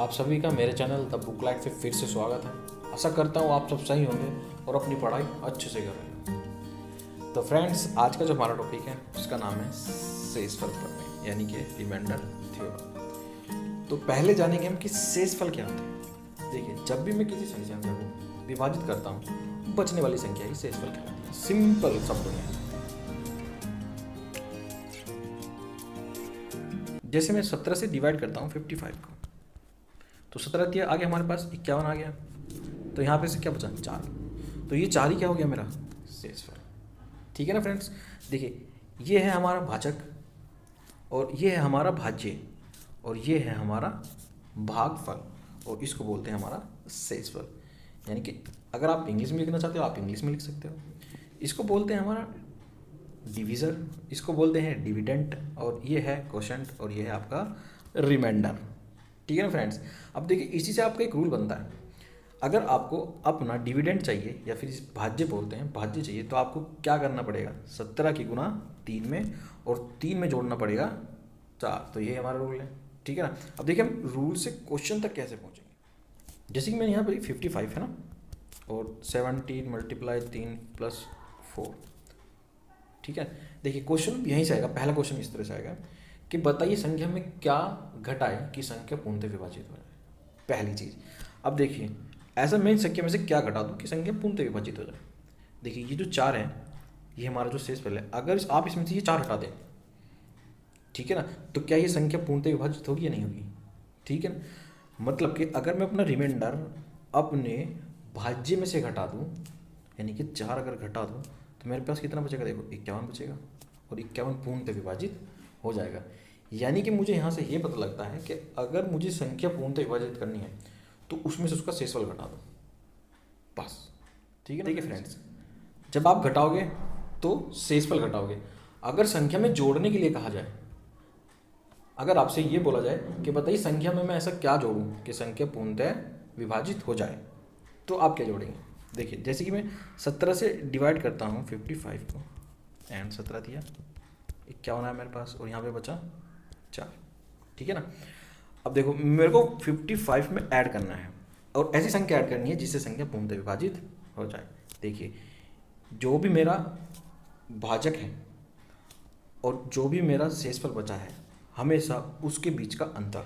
आप सभी का मेरे चैनल द बुक लाइट पे फिर से स्वागत है। आशा करता हूँ आप सब सही होंगे और अपनी पढ़ाई अच्छे से कर रहे हैं। तो फ्रेंड्स, आज का जो हमारा टॉपिक है उसका नाम है शेषफल प्रमेय, यानी कि रिमाइंडर थ्योरम। तो पहले जानेंगे हम कि शेषफल क्या होता है। देखिए, जब भी मैं किसी संख्या को विभाजित करता हूँ, बचने वाली संख्या ही शेषफल कहलाती है। सिंपल शब्दों में, जैसे मैं 17 से डिवाइड करता हूँ 55 को, तो 17 दिया आगे हमारे पास 51 आ गया, तो यहाँ पे से क्या बचा 4, तो ये 4 ही क्या हो गया मेरा शेषफल। ठीक है ना फ्रेंड्स। देखिए, ये है हमारा भाजक और ये है हमारा भाज्य और ये है हमारा भागफल और इसको बोलते हैं हमारा शेषफल। यानी कि अगर आप इंग्लिश में लिखना चाहते हो आप इंग्लिश में लिख सकते हो। इसको बोलते हैं हमारा डिविज़र, इसको बोलते हैं डिविडेंट, और ये है क्वोशंट और ये है आपका रिमाइंडर। ठीक है ना फ्रेंड्स। अब देखिए, इसी से आपका एक रूल बनता है। अगर आपको अपना डिविडेंड चाहिए या फिर इस भाज्य बोलते हैं भाज्य चाहिए, तो आपको क्या करना पड़ेगा, 17 की गुना 3 में और 3 में जोड़ना पड़ेगा 4। तो ये हमारा रूल है। ठीक है ना। अब देखिए हम रूल से क्वेश्चन तक कैसे पहुँचेंगे। जैसे कि मैंने यहाँ पर 55 है ना, और 17 मल्टीप्लाई 3 प्लस 4। ठीक है। देखिए, क्वेश्चन यहीं से आएगा। पहला क्वेश्चन इस तरह से आएगा कि बताइए संख्या में क्या घटाए कि संख्या पूर्णतः विभाजित हो जाए। पहली चीज़। अब देखिए, ऐसा मैं संख्या में से क्या घटा दूँ कि संख्या पूर्णतः विभाजित हो जाए। देखिए, ये जो 4 है ये हमारा जो शेषफल है, अगर आप इसमें से ये 4 हटा दें, ठीक है ना, तो क्या ये संख्या पूर्णतः विभाजित होगी या नहीं होगी। ठीक है ना। मतलब कि अगर मैं अपना रिमाइंडर अपने भाज्य में से घटा दूँ, यानी कि 4 अगर घटा दूँ, तो मेरे पास कितना बचेगा, देखो 51 बचेगा और 51 पूर्णतः विभाजित हो जाएगा। यानी कि मुझे यहाँ से ये पता लगता है कि अगर मुझे संख्या पूर्णतः विभाजित करनी है तो उसमें से उसका शेषफल घटा दो, बस। ठीक है ना। ठीक है फ्रेंड्स, जब आप घटाओगे तो शेषफल घटाओगे। अगर संख्या में जोड़ने के लिए कहा जाए, अगर आपसे ये बोला जाए कि बताइए संख्या में मैं ऐसा क्या जोड़ूं कि संख्या पूर्णतः विभाजित हो जाए, तो आप क्या जोड़ेंगे। देखिए, जैसे कि मैं 17 से डिवाइड करता हूँ 55 को, एंड 17 दिया 51 है मेरे पास और यहाँ पे बचा 4। ठीक है ना। अब देखो, मेरे को 55 में ऐड करना है और ऐसी संख्या ऐड करनी है जिससे संख्या पूर्णतः विभाजित हो जाए। देखिए, जो भी मेरा भाजक है और जो भी मेरा शेषफल बचा है, हमेशा उसके बीच का अंतर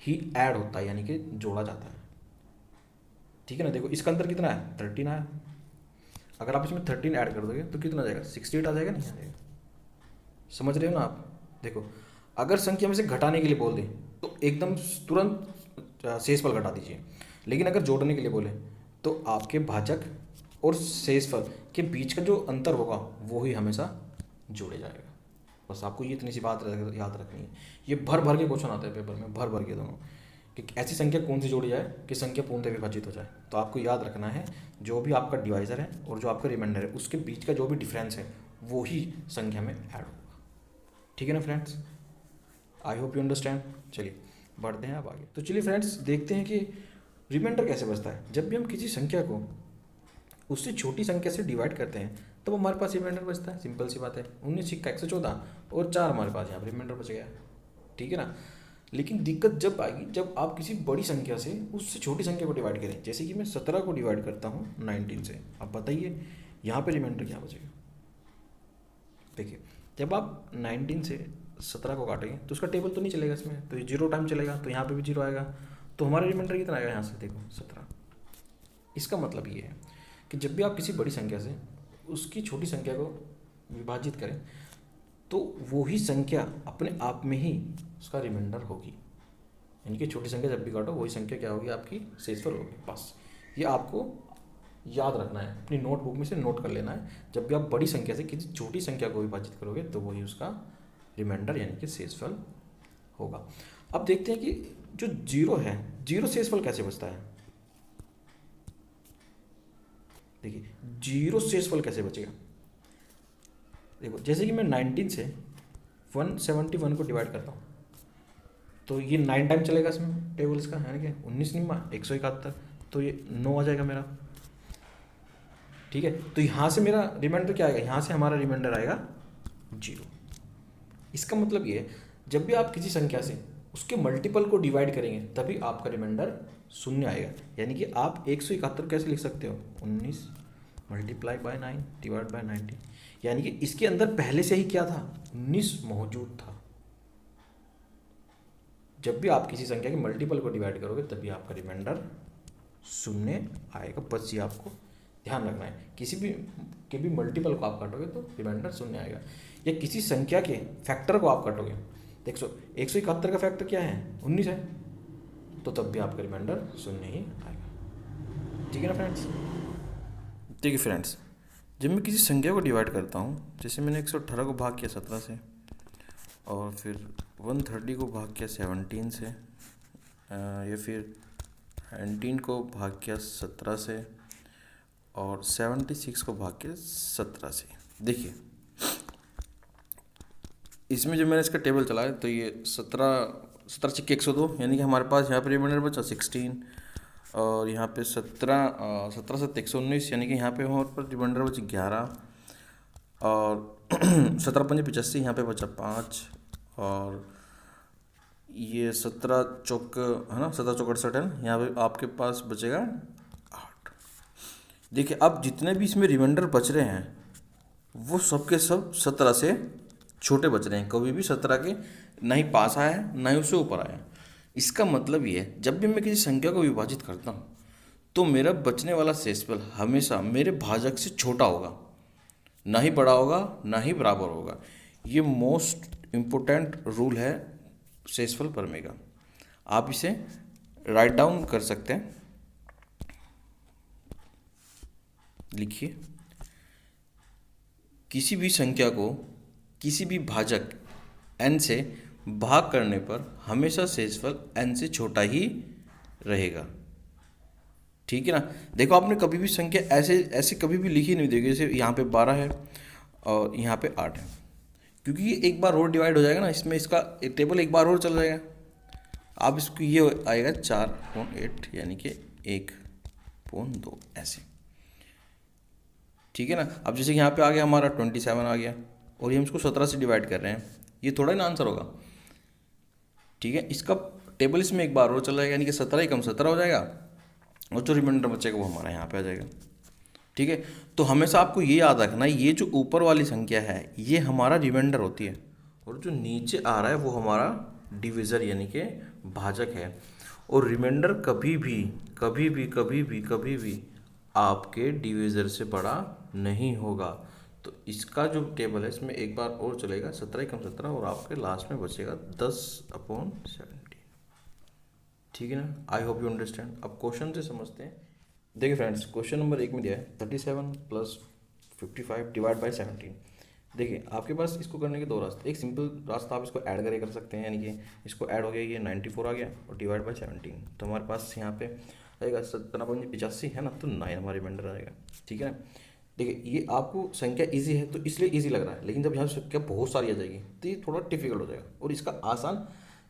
ही ऐड होता है, यानी कि जोड़ा जाता है। ठीक है ना। देखो, इसका अंतर कितना है, 13 आया। अगर आप इसमें 13 ऐड कर दोगे तो कितना आ जाएगा, 68 आ जाएगा, नहीं आ जाएगा। समझ रहे हो ना आप। देखो, अगर संख्या में से घटाने के लिए बोल दें तो एकदम तुरंत शेषफल घटा दीजिए, लेकिन अगर जोड़ने के लिए बोले तो आपके भाजक और शेषफल के बीच का जो अंतर होगा वो ही हमेशा जोड़े जाएगा। बस आपको ये इतनी सी बात याद रखनी है। ये भर भर के क्वेश्चन आते हैं पेपर में, भर भर के दोनों, कि ऐसी संख्या कौन सी जोड़ी जाए कि संख्या पूर्णतः विभाजित हो जाए। तो आपको याद रखना है, जो भी आपका डिवाइजर है और जो आपका रिमाइंडर है उसके बीच का जो भी डिफरेंस है वो ही संख्या में ऐड होगा। ठीक है ना friends. I hope you understand. चलिए बढ़ते हैं अब आगे। तो चलिए फ्रेंड्स, देखते हैं कि रिमाइंडर कैसे बचता है। जब भी हम किसी संख्या को उससे छोटी संख्या से डिवाइड करते हैं तब तो हमारे पास रिमाइंडर बचता है। सिंपल सी बात है, 19 सिक्का 114 और 4 हमारे पास यहाँ पर रिमाइंडर बच गया। ठीक है ना। लेकिन दिक्कत जब आएगी जब आप किसी बड़ी संख्या से उससे छोटी संख्या को डिवाइड करें। जैसे कि मैं 17 को डिवाइड करता हूँ 19 से। अब बताइए यहाँ पे रिमाइंडर क्या बचेगा। देखिए, जब आप 19 से 17 को काटेंगे तो उसका टेबल तो नहीं चलेगा इसमें, तो ये 0 टाइम चलेगा, तो यहाँ पे भी 0 आएगा। तो हमारा रिमाइंडर कितना आएगा, यहाँ से देखो 17। इसका मतलब ये है कि जब भी आप किसी बड़ी संख्या से उसकी छोटी संख्या को विभाजित करें तो वो ही संख्या अपने आप में ही उसका रिमाइंडर होगी। यानी कि छोटी संख्या जब भी काटो वही संख्या क्या होगी, आपकी शेषफल होगी। बस ये आपको याद रखना है, अपनी नोटबुक में से नोट कर लेना है। जब भी आप बड़ी संख्या से किसी छोटी संख्या को विभाजित करोगे तो वही उसका रिमाइंडर यानी कि शेषफल होगा। अब देखते हैं कि जो 0 है, 0 शेषफल कैसे बचता है। देखिए, 0 शेषफल कैसे बचेगा। देखो, जैसे कि मैं 19 से 171 को डिवाइड करता हूँ तो ये 9 टाइम चलेगा इसमें टेबल इसका, है ना कि 19 निम्मा 171, तो ये 9 आ जाएगा मेरा। ठीक है। तो यहाँ से मेरा रिमाइंडर क्या आएगा, यहाँ से हमारा रिमाइंडर आएगा 0। इसका मतलब ये है, जब भी आप किसी संख्या से उसके मल्टीपल को डिवाइड करेंगे तभी आपका रिमाइंडर शून्य आएगा। यानी कि आप 171 कैसे लिख सकते हो, 19 मल्टीप्लाई बाय 9 डिवाइड बाय 90, यानी कि इसके अंदर पहले से ही क्या था, 19 मौजूद था। जब भी आप किसी संख्या के मल्टीपल को डिवाइड करोगे तभी आपका रिमाइंडर शून्य आएगा। बस ये आपको ध्यान रखना है, किसी भी के भी मल्टीपल को आप काटोगे तो रिमाइंडर शून्य आएगा। या किसी संख्या के फैक्टर को आप काटोगे, देखो 171 का फैक्टर क्या है, 19 है, तो तब भी आपका रिमाइंडर शून्य ही आएगा। ठीक है ना फ्रेंड्स। देखिए फ्रेंड्स, जब मैं किसी संख्या को डिवाइड करता हूँ, जैसे मैंने 118 को भाग किया 17 से, और फिर 130 को भाग किया 17 से, या फिर 19 को भाग किया 17 से, और 76 को भाग किया 17 से। देखिए इसमें जब मैंने इसका टेबल चलाया तो ये 17 छिक्के 102, यानी कि हमारे पास यहाँ पर रिमाइंडर बचा 16, और यहाँ पे 17 से 119, यानी कि यहाँ पे हमारे पर रिमाइंडर बची 11, और 17 पंजे 85, यहाँ पे बचा 5, और ये 17 चौक है ना, 17 चौक 68 है ना, यहाँ पे आपके पास बचेगा 8। देखिए अब जितने भी इसमें रिमाइंडर बच रहे हैं वो सब के सब 17 से छोटे बच रहे हैं, कभी भी 17 के ना ही पास आया है ना ही उससे ऊपर आया है। इसका मतलब ये है, जब भी मैं किसी संख्या को विभाजित करता हूँ तो मेरा बचने वाला शेषफल हमेशा मेरे भाजक से छोटा होगा, ना ही बड़ा होगा ना ही बराबर होगा। ये मोस्ट इम्पोर्टेंट रूल है शेषफल प्रमेय का। आप इसे राइट डाउन कर सकते हैं, लिखिए, किसी भी संख्या को किसी भी भाजक n से भाग करने पर हमेशा शेषफल n से छोटा ही रहेगा। ठीक है ना। देखो आपने कभी भी संख्या ऐसे कभी भी लिखी नहीं देगी, जैसे यहाँ पे 12 है और यहाँ पे 8 है, क्योंकि ये एक बार और डिवाइड हो जाएगा ना, इसमें इसका टेबल एक बार और चल जाएगा। आप इसको ये आएगा 4.8 यानी कि 1.2 ऐसे। ठीक है ना। अब जैसे यहाँ पे आ गया हमारा 27 आ गया, और ये हम इसको 17 से डिवाइड कर रहे हैं, ये थोड़ा ही ना आंसर होगा। ठीक है, इसका टेबल इसमें एक बार और चल जाएगा, यानी कि 17 ही कम 17 हो जाएगा, और जो रिमाइंडर बचेगा वो हमारा यहाँ पे आ जाएगा। ठीक है, तो हमेशा आपको ये याद रखना है, ये जो ऊपर वाली संख्या है ये हमारा रिमाइंडर होती है, और जो नीचे आ रहा है वो हमारा डिविज़र यानी कि भाजक है। और रिमाइंडर कभी भी आपके डिविज़र से बड़ा नहीं होगा। तो इसका जो टेबल है इसमें एक बार और चलेगा, 17 कम 17, और आपके लास्ट में बचेगा 10/17। ठीक है ना। I hope you understand. अब क्वेश्चन से समझते हैं। देखिए फ्रेंड्स, क्वेश्चन नंबर 1 में दिया है 37 + 55 डिवाइड बाय 17। देखिए आपके पास इसको करने के दो रास्ते, एक सिंपल रास्ता आप इसको ऐड करके कर सकते हैं, यानी कि इसको ऐड हो गया, ये 94 आ गया, और डिवाइड बाय 17, तो हमारे पास यहाँ पे आएगा 17.85 है ना, तो 9 हमारा रिमाइंडर आएगा। ठीक है ना। देखिए ये आपको संख्या इजी है तो इसलिए इजी लग रहा है, लेकिन जब यहाँ संख्या बहुत सारी आ जाएगी तो ये थोड़ा डिफिकल्ट हो जाएगा। और इसका आसान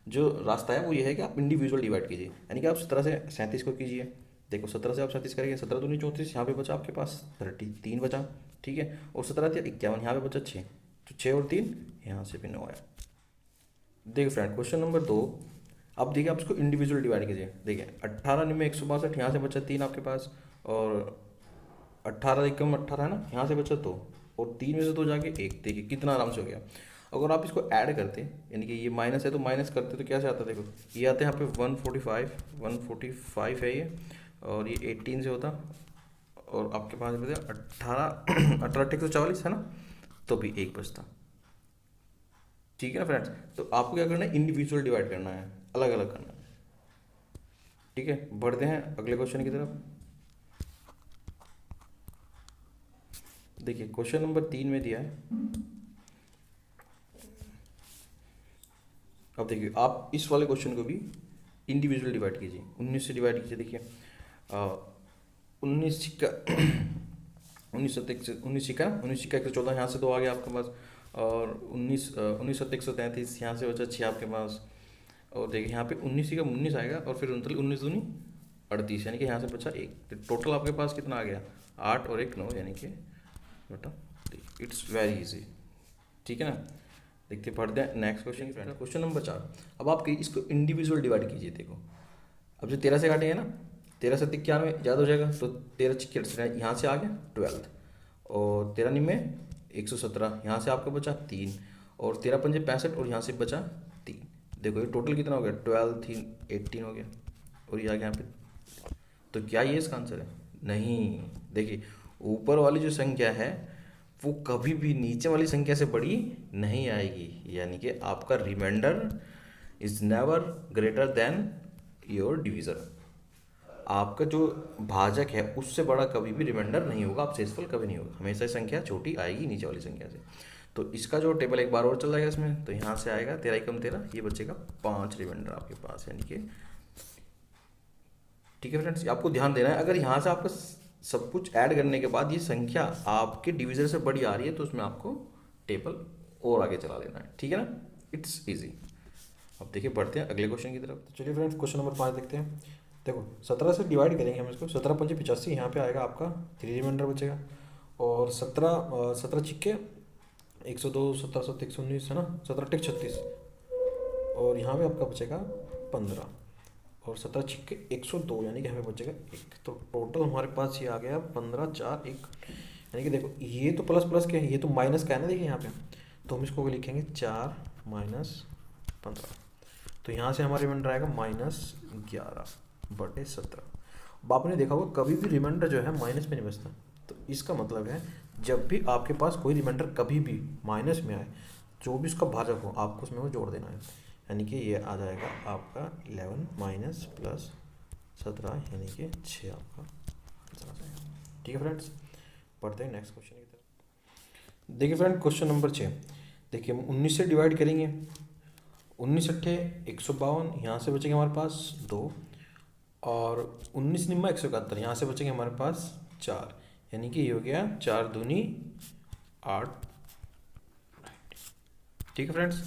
जो रास्ता है वो ये है कि आप इंडिविजुअल डिवाइड कीजिए, यानी कि आप 17 से 37 को कीजिए। देखो 17 से आप 37 करेंगे, 17 दूनी 34, यहाँ पे बचा आपके पास 33 बचा। ठीक है, और 17 × 51, यहाँ पे बचा 6, तो 6 और 3 यहाँ से भी 9 आया। देखिए फ्रेंड, क्वेश्चन नंबर 2, अब देखिए आप इसको इंडिविजुअल डिवाइड कीजिए। देखिए 18 में 162, यहाँ से बचा 3 आपके पास, और 18 कम 18 है ना, यहाँ से बचा 2, और 3 में से 2 जाके 1। देखिए कितना आराम से हो गया। अगर आप इसको ऐड करते, यानी कि ये माइनस है तो माइनस करते तो कैसे आता, देखो ये आते हैं यहाँ पे 145 है ये, और ये 18 से होता, और आपके पास बचे 18 140 है ना, तो भी 1 बचता। ठीक है ना फ्रेंड्स। तो आपको क्या करना है, इंडिविजुअल डिवाइड करना है, अलग अलग करना है। ठीक है, बढ़ते हैं अगले क्वेश्चन की तरफ। देखिए क्वेश्चन नंबर 3 में दिया है, अब देखिए आप इस वाले क्वेश्चन को भी इंडिविजुअल डिवाइड कीजिए, 19 से डिवाइड कीजिए। देखिए 19 सिक्का 19 सिक्का 114, यहाँ से 2 आ गया आपके पास, और 19 7 133, यहाँ से बचा 6 आपके पास, और देखिए यहाँ पे 19 का 19 आएगा, और फिर 19 दूनी 38, यानी कि यहाँ से बचा 1, तो टोटल आपके पास कितना आ गया, 8 और 1 9, यानी कि बटा 3। It's very easy. ठीक है ना। देखते पढ़ते हैं next question friend. Question number 4। अब आप इसको इंडिविजुअल डिवाइड कीजिए। देखो अब जो 13 से काटेंगे ना, 13 से 91 ज़्यादा हो जाएगा, तो 13 छिक्के यहाँ से आ गया 12, और 13 निम्मे 117, यहाँ से आपका बचा 3, और 13 पंजे 65, और यहाँ से बचा 3। देखो ये टोटल कितना हो गया, 12 3 18 हो गया, और ये आ गया यहाँ पे। तो क्या ये इसका आंसर है? नहीं। देखिए ऊपर वाली जो संख्या है वो कभी भी नीचे वाली संख्या से बड़ी नहीं आएगी, यानी कि आपका reminder is never greater than your divisor. आपका जो भाजक है उससे बड़ा कभी भी रिमाइंडर नहीं होगा, आप शेषफल कभी नहीं होगा, हमेशा संख्या छोटी आएगी नीचे वाली संख्या से। तो इसका जो टेबल एक बार और चल जाएगा इसमें, तो यहाँ से आएगा 13 एकम 13, ये बचेगा 5 रिमाइंडर आपके पास, यानी कि ठीक है फ्रेंड्स। आपको ध्यान देना है, अगर यहाँ से आपका सब कुछ ऐड करने के बाद ये संख्या आपके डिविजन से बड़ी आ रही है तो उसमें आपको टेबल और आगे चला लेना है, ठीक है ना, इट्स इजी। अब देखिए बढ़ते हैं अगले क्वेश्चन की तरफ। तो चलिए फ्रेंड्स क्वेश्चन नंबर 5 देखते हैं। देखो 17 से डिवाइड करेंगे हम इसको, 17 पंजे 85, यहाँ पे आएगा आपका 3 रिमाइंडर बचेगा, और 17 छिक्के 102, 17 7 119 है ना, 17 टिक 36, और यहाँ पे आपका बचेगा 15, और 17 छिक्के 102, यानी कि हमें बचेगा 1। तो टोटल हमारे पास ये आ गया 15 4 1, यानी कि देखो ये तो प्लस प्लस के है, ये तो माइनस का है ना, देखिए यहाँ पे, तो हम इसको लिखेंगे 4 माइनस 15, तो यहाँ से हमारा रिमाइंडर आएगा -11/17। अब आपने देखा होगा कभी भी रिमाइंडर जो है माइनस में नहीं बचता, तो इसका मतलब है जब भी आपके पास कोई रिमाइंडर कभी भी माइनस में आए, जो भी उसका भाजक हो आपको उसमें वो जोड़ देना है, यानी कि ये आ जाएगा आपका 11 माइनस प्लस 17, यानी कि 6 आपका आंसर आ जाएगा। ठीक है फ्रेंड्स, पढ़ते हैं नेक्स्ट क्वेश्चन की तरफ। देखिए फ्रेंड क्वेश्चन नंबर 6। देखिए हम 19 से डिवाइड करेंगे, 19 अट्ठे 152, यहाँ से बचेंगे हमारे पास 2, और 19 निम्मा 171, यहाँ से बचेंगे हमारे पास 4, यानी कि ये हो गया 4 दूनी 8। ठीक है फ्रेंड्स,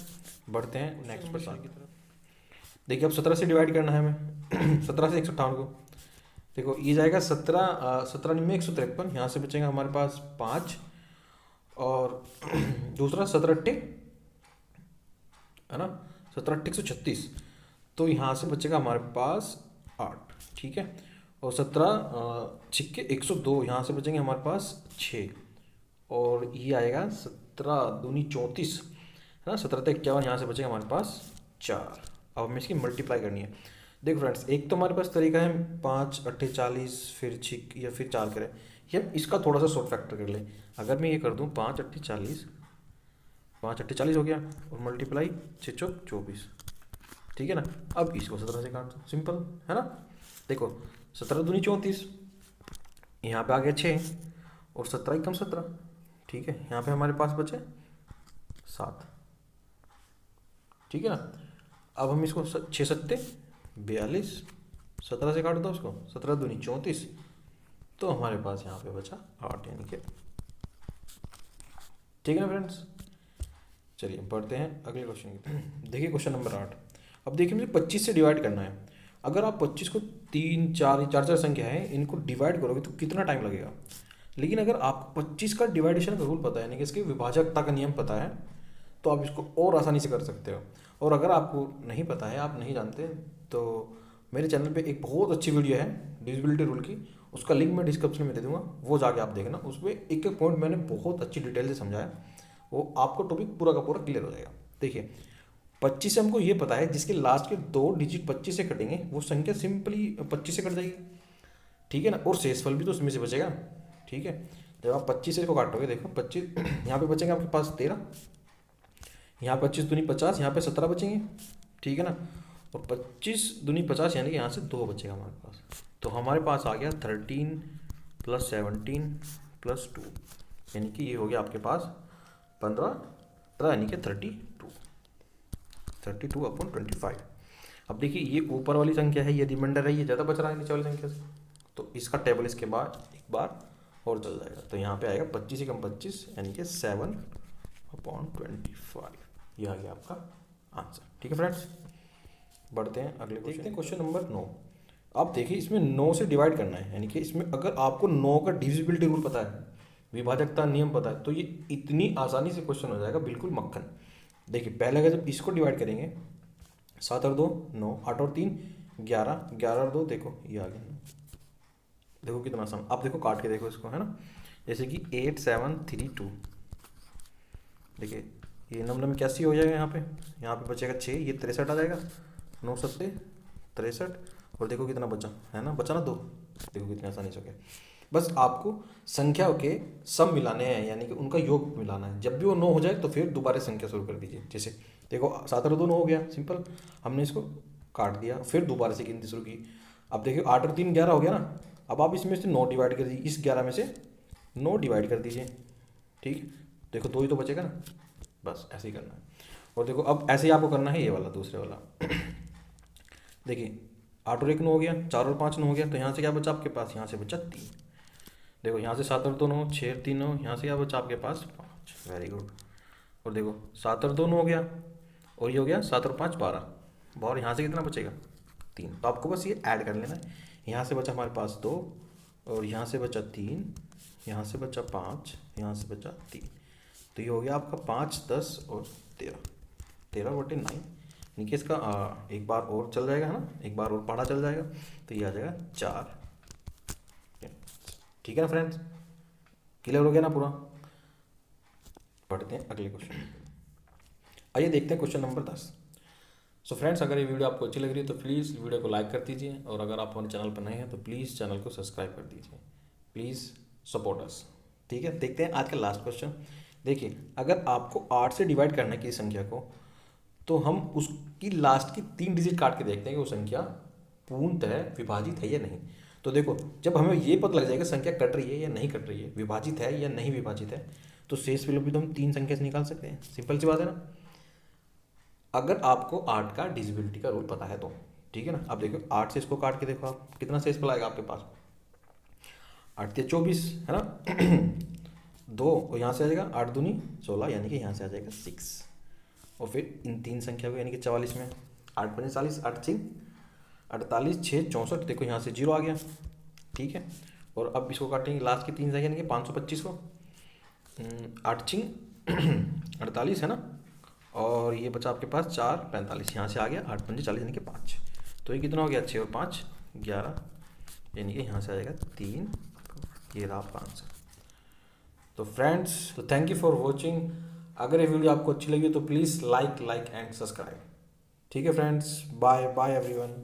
बढ़ते हैं नेक्स्ट क्वेश्चन की तरफ। देखिए अब 17 से डिवाइड करना है हमें 17 से 158 को। देखो ये जाएगा 17 निम्मे 153, यहाँ से बचेगा हमारे पास 5, और दूसरा 17 अट्ठे है ना, 17 अट्ठे 136, तो यहाँ से बचेगा हमारे पास 8। ठीक है, और 17 छिक्के 102, यहाँ से बचेंगे हमारे पास 6, और ये आएगा 17 दूनी 34 है ना, 17 ते 51, यहाँ से बचेगा हमारे पास 4। अब हमें इसकी मल्टीप्लाई करनी है। देखो फ्रेंड्स एक तो हमारे पास तरीका है 5 अट्ठे 40 फिर छिक या फिर 4 करें, ये हम इसका थोड़ा सा शॉर्ट फैक्टर कर लें। अगर मैं ये कर दूँ 5 अट्ठे 40, 5 अट्ठे 40 हो गया, और मल्टीप्लाई 6 चौक 24, ठीक है ना। अब इसको 17 से काट दो, सिंपल है ना। देखो 17 दूनी 34, यहाँ पे आ गया 6, और 17 एकम 17, ठीक है, यहाँ पे हमारे पास बचे 7, ठीक है ना। अब हम इसको 6 सत्ते 42, 17 से काट दो उसको, 17 दूनी 34, तो हमारे पास यहाँ पे बचा 8, यानी कि ठीक है ना फ्रेंड्स। चलिए बढ़ते हैं अगले क्वेश्चन की। देखिए क्वेश्चन नंबर 8। अब देखिए मुझे 25 से डिवाइड करना है। अगर आप 25 को 3 4 संख्या है इनको डिवाइड करोगे तो कितना टाइम लगेगा। लेकिन अगर आपको 25 का डिवाइडेशन का रूल पता है, यानी कि इसके विभाजकता का नियम पता है, तो आप इसको और आसानी से कर सकते हो। और अगर आपको नहीं पता है, आप नहीं जानते, तो मेरे चैनल पे एक बहुत अच्छी वीडियो है डिविजिबिलिटी रूल की, उसका लिंक मैं डिस्क्रिप्शन में दे दूंगा, वो जाके आप देखना। उसमें एक एक पॉइंट मैंने बहुत अच्छी डिटेल से समझाया, वो आपको टॉपिक पूरा का पूरा क्लियर हो जाएगा। देखिए 25 से हमको ये पता है जिसके लास्ट के 2 डिजिट 25 से कटेंगे वो संख्या सिंपली 25 से कट जाएगी, ठीक है ना। और शेषफल भी तो उसमें से बचेगा, ठीक है। जब आप 25 से इसको काटोगे, देखो 25 यहाँ पे बचेंगे आपके पास 13, यहाँ 25 दूनी 50, यहाँ पे 17 बचेंगे, ठीक है ना। और 25 दूनी 50, यानी कि यहाँ से 2 बचेगा हमारे पास, तो हमारे पास आ गया 13 + 17 + 2, यानी कि ये हो गया आपके पास 15, यानी कि 32/25। अब देखिए ये ऊपर वाली संख्या है, ये रिमाइंडर है, ये ज़्यादा बच रहा है नीचे वाली संख्या से, तो इसका टेबल इसके बाद एक बार और चल जाएगा। तो यहाँ पे आएगा 25 एकम 25, यानी कि 7/25, ये आ गया आपका आंसर। ठीक है फ्रेंड्स, बढ़ते हैं अगले देखते हैं क्वेश्चन नंबर 9। आप देखिए इसमें 9 से डिवाइड करना है, यानी कि इसमें अगर आपको 9 का डिविजिबिलिटी रूल पता है, विभाजकता नियम पता है, तो ये इतनी आसानी से क्वेश्चन हो जाएगा, बिल्कुल मक्खन। देखिए पहले अगर जब इसको डिवाइड करेंगे, 7 और 2 9, 8 और 3 11, 11 और 2 देखो ये आ गया। देखो कितना आसान, आप देखो काट के देखो इसको, है ना। जैसे कि 8 7 3 2, देखिए ये नंबर में कैसी हो जाएगा, यहाँ पे बचेगा 6, ये 63 आ जाएगा, 9 सत्ते 63, और देखो कितना बचा, है ना, बचा ना 2। देखो कितनी आसानी से हो गया। बस आपको संख्याओं के सम मिलाने हैं, यानी कि उनका योग मिलाना है। जब भी वो 9 हो जाए तो फिर दोबारा संख्या शुरू कर दीजिए। जैसे देखो 7 और 2 9 हो गया, सिंपल, हमने इसको काट दिया, फिर दोबारा से गिनती शुरू की। अब देखिए 8 और 3 11 हो गया ना, अब आप इसमें से 9 डिवाइड कर दीजिए, इस 11 में से 9 डिवाइड कर दीजिए, ठीक। देखो 2 ही तो बचेगा ना, बस ऐसे ही करना है। और देखो अब ऐसे ही आपको करना है ये वाला, दूसरे वाला। देखिए 8 और 1 9 हो गया, 4 और 5 9 हो गया, तो यहाँ से क्या बचा आपके पास, यहाँ से बचा 3। देखो यहाँ से 7 और 2 9, 6 और 3 9, यहाँ से क्या बचा आपके पास 5, वेरी गुड। और देखो 7 और 2 9 हो गया, और ये हो गया 7 और 5 12, और यहाँ से कितना बचेगा 3। तो आपको बस ये ऐड कर लेना है। यहाँ से बचा हमारे पास 2, और यहाँ से बचा 3, यहाँ से बचा 5, यहाँ से बचा 3। तो ये हो गया आपका 5 10 और 13, 13/9। यानी कि इसका एक बार और चल जाएगा, है ना, एक बार और पढ़ा चल जाएगा, तो ये आ जाएगा 4। ठीक है ना फ्रेंड्स, क्लियर हो गया ना पूरा। पढ़ते हैं अगले क्वेश्चन। आइए देखते हैं क्वेश्चन नंबर 10। सो फ्रेंड्स, अगर ये वीडियो आपको अच्छी लग रही है तो प्लीज़ वीडियो को लाइक कर दीजिए, और अगर आप हमारे चैनल पर नए हैं तो प्लीज़ चैनल को सब्सक्राइब कर दीजिए। Please support us. ठीक है, देखते हैं आज का लास्ट क्वेश्चन। देखिए अगर आपको 8 से डिवाइड करना है किसी संख्या को, तो हम उसकी लास्ट की 3 डिजिट काट के देखते हैं कि वो संख्या पूर्णतः विभाजित है या नहीं। तो देखो जब हमें ये पता लग जाएगा संख्या कट रही है या नहीं कट रही है, विभाजित है या नहीं विभाजित है, तो शेष विलोप भी तो हम 3 संख्या से निकाल सकते हैं। सिंपल सी बात है ना, अगर आपको 8 का डिविजिबिलिटी का रूल पता है तो। ठीक है ना, अब देखो 8 से इसको काट के देखो आप, कितना शेष फल आएगा आपके पास, 8 3 24, है ना। 2 और यहाँ से आ जाएगा 8 दूनी 16, यानी कि यहाँ से आ जाएगा 6। और फिर इन 3 संख्या को यानी कि 44 में 8 5 40, 8 6 48, 6 64, देखो यहाँ से 0 आ गया। ठीक है, और अब इसको काटेंगे लास्ट की 3 संख्या यानी कि 525 को, 8 6 48, है ना, और ये बचा आपके पास 4 45, यहाँ से आ गया 8 5 40 यानी कि 5। तो ये कितना हो गया, 6 और 5 11, यानी कि यहाँ से आ जाएगा 3। ये रहा आपका आंसर। तो फ्रेंड्स, तो थैंक यू फॉर वॉचिंग। अगर ये वीडियो आपको अच्छी लगी तो प्लीज़ लाइक एंड सब्सक्राइब। ठीक है फ्रेंड्स, बाय बाय एवरीवन।